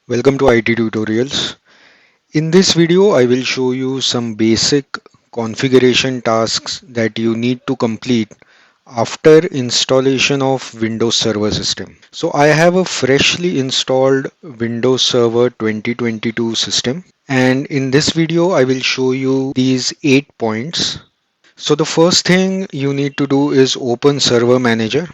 Welcome to IT Tutorials. In this video, I will show you some basic configuration tasks that you need to complete after installation of Windows Server system. So I have a freshly installed Windows Server 2022 system, and in this video, I will show you these 8 points. So the first thing you need to do is open Server Manager,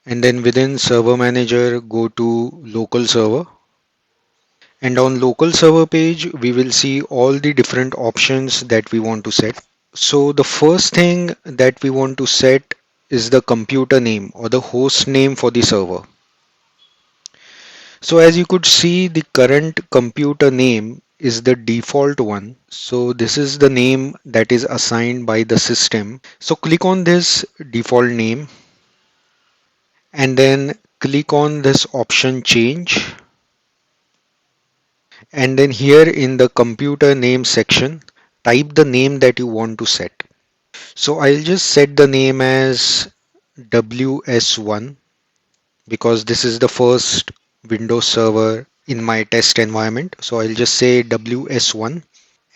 and then within Server Manager, go to Local Server. And on local server page, we will see all the different options that we want to set. So the first thing that we want to set is the computer name or the host name for the server. So as you could see, the current computer name is the default one. So this is the name that is assigned by the system. So click on this default name and then click on this option change. And then here in the computer name section, type the name that you want to set. So I'll just set the name as WS1 because this is the first Windows server in my test environment. So I'll just say WS1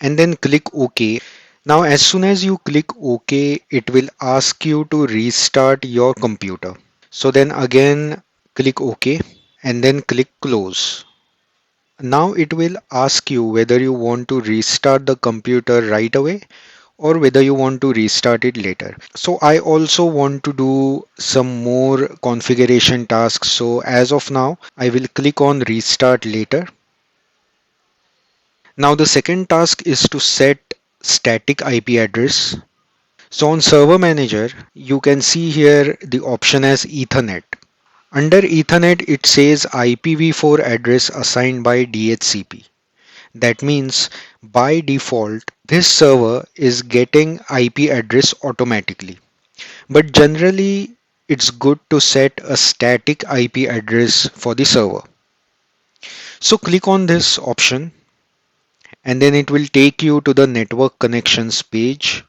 and then click OK. Now as soon as you click OK, it will ask you to restart your computer. So then again click OK and then click close. Now it will ask you whether you want to restart the computer right away or whether you want to restart it later. So I also want to do some more configuration tasks. So as of now, I will click on restart later. Now the second task is to set static IP address. So on Server Manager, you can see here the option as Ethernet. Under Ethernet, it says IPv4 address assigned by DHCP. That means by default, this server is getting IP address automatically. But generally, it's good to set a static IP address for the server. So click on this option and then it will take you to the network connections page.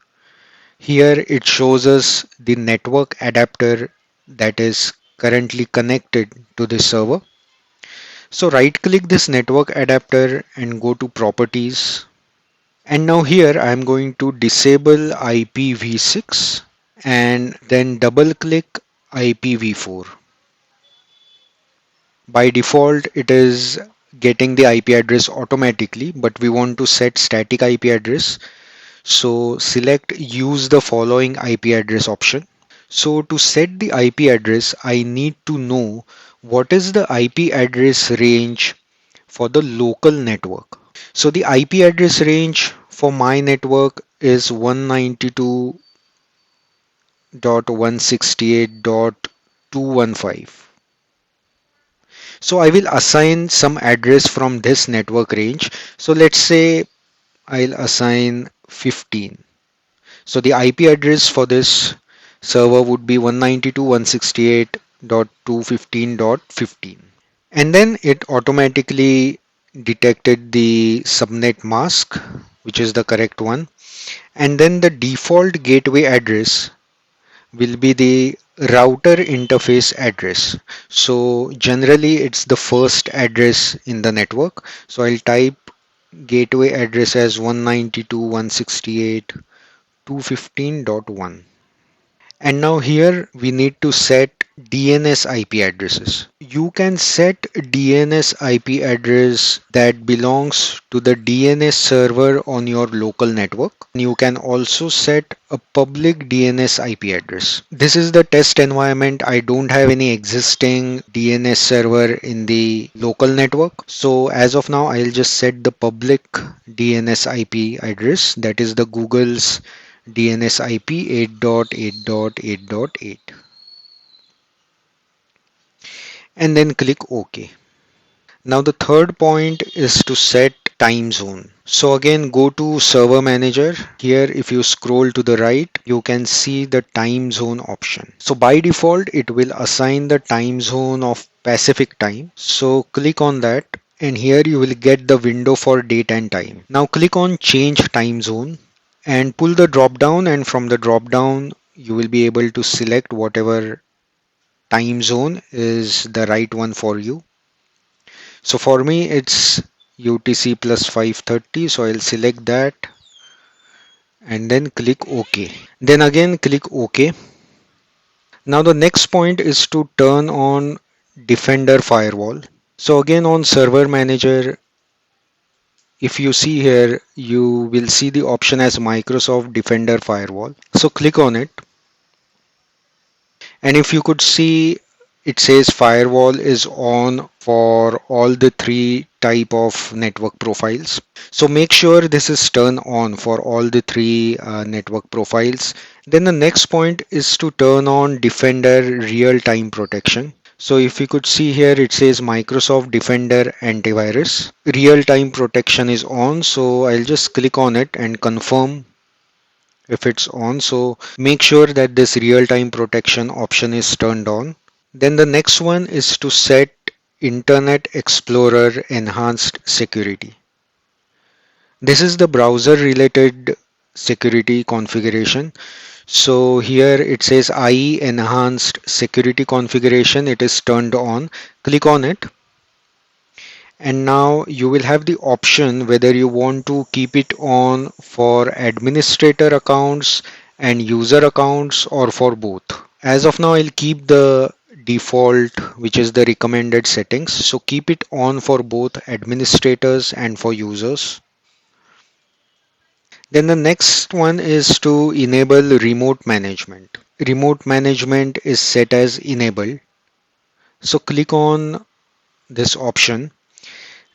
Here it shows us the network adapter that is currently connected to this server. So right click this network adapter and go to properties. And now here I am going to disable IPv6 and then double click IPv4. By default, it is getting the IP address automatically, but we want to set static IP address. So select use the following IP address option. So to set the IP address, I need to know what is the IP address range for the local network. So the IP address range for my network is 192.168.215. So I will assign some address from this network range. So let's say I'll assign 15. So the IP address for this server would be 192.168.215.15. And then it automatically detected the subnet mask, which is the correct one. And then the default gateway address will be the router interface address. So generally it's the first address in the network. So I'll type gateway address as 192.168.215.1. And now here we need to set DNS IP addresses. You can set DNS IP address that belongs to the DNS server on your local network. You can also set a public DNS IP address. This is the test environment. I don't have any existing DNS server in the local network. So as of now, I'll just set the public DNS IP address, that is the Google's DNS IP 8.8.8.8, and then click OK. Now the third point is to set time zone. So again, go to Server Manager. Here if you scroll to the right, you can see the time zone option. So by default, it will assign the time zone of Pacific time. So click on that and here you will get the window for date and time. Now click on change time zone and pull the drop down, and from the drop down you will be able to select whatever time zone is the right one for you. So for me, it's UTC plus 5:30. So I'll select that and then click OK. Then again click OK. Now the next point is to turn on Defender Firewall. So again on Server Manager, if you see here, you will see the option as Microsoft Defender Firewall. So click on it, and if you could see, it says firewall is on for all the three type of network profiles. So make sure this is turned on for all the three network profiles. Then the next point is to turn on Defender real-time protection. So if you could see here, it says Microsoft Defender Antivirus. Real-time protection is on, so I'll just click on it and confirm if it's on. So make sure that this real-time protection option is turned on. Then the next one is to set Internet Explorer Enhanced Security. This is the browser related security configuration. So here it says IE Enhanced Security Configuration. It is turned on. Click on it. And now you will have the option whether you want to keep it on for administrator accounts and user accounts or for both. As of now, I'll keep the default, which is the recommended settings. So keep it on for both administrators and for users. Then the next one is to enable remote management. Remote management is set as enable. So click on this option.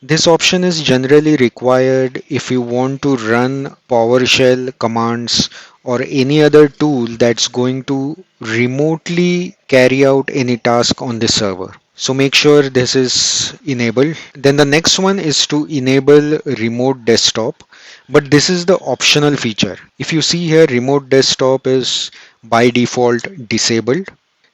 This option is generally required if you want to run PowerShell commands or any other tool that's going to remotely carry out any task on the server. So make sure this is enabled. Then the next one is to enable remote desktop, but this is the optional feature. If you see here, remote desktop is by default disabled.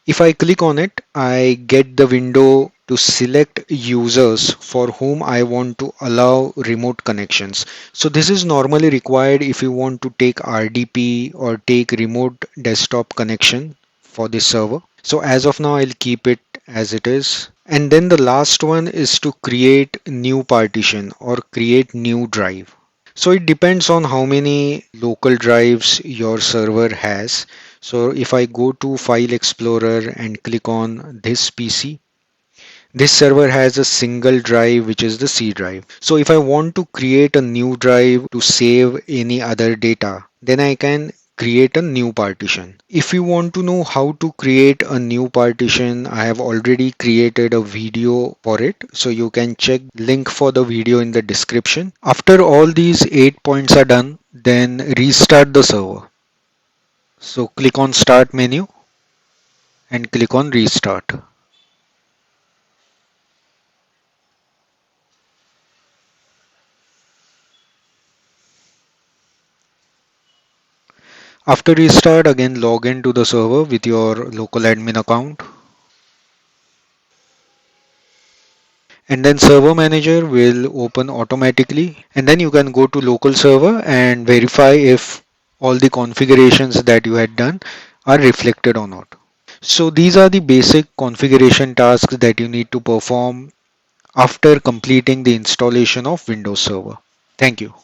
If I click on it, I get the window to select users for whom I want to allow remote connections. So this is normally required if you want to take RDP or take remote desktop connection for the server. So as of now, I'll keep it as it is. And then the last one is to create new partition or create new drive. So it depends on how many local drives your server has. So if I go to File Explorer and click on this PC, this server has a single drive, which is the C drive. So if I want to create a new drive to save any other data, then I can create a new partition. If you want to know how to create a new partition, I have already created a video for it. So you can check link for the video in the description. After all these 8 points are done, then restart the server. So click on Start menu and click on Restart. After restart, again log into the server with your local admin account. And then server manager will open automatically. And then you can go to local server and verify if all the configurations that you had done are reflected or not. So these are the basic configuration tasks that you need to perform after completing the installation of Windows Server. Thank you.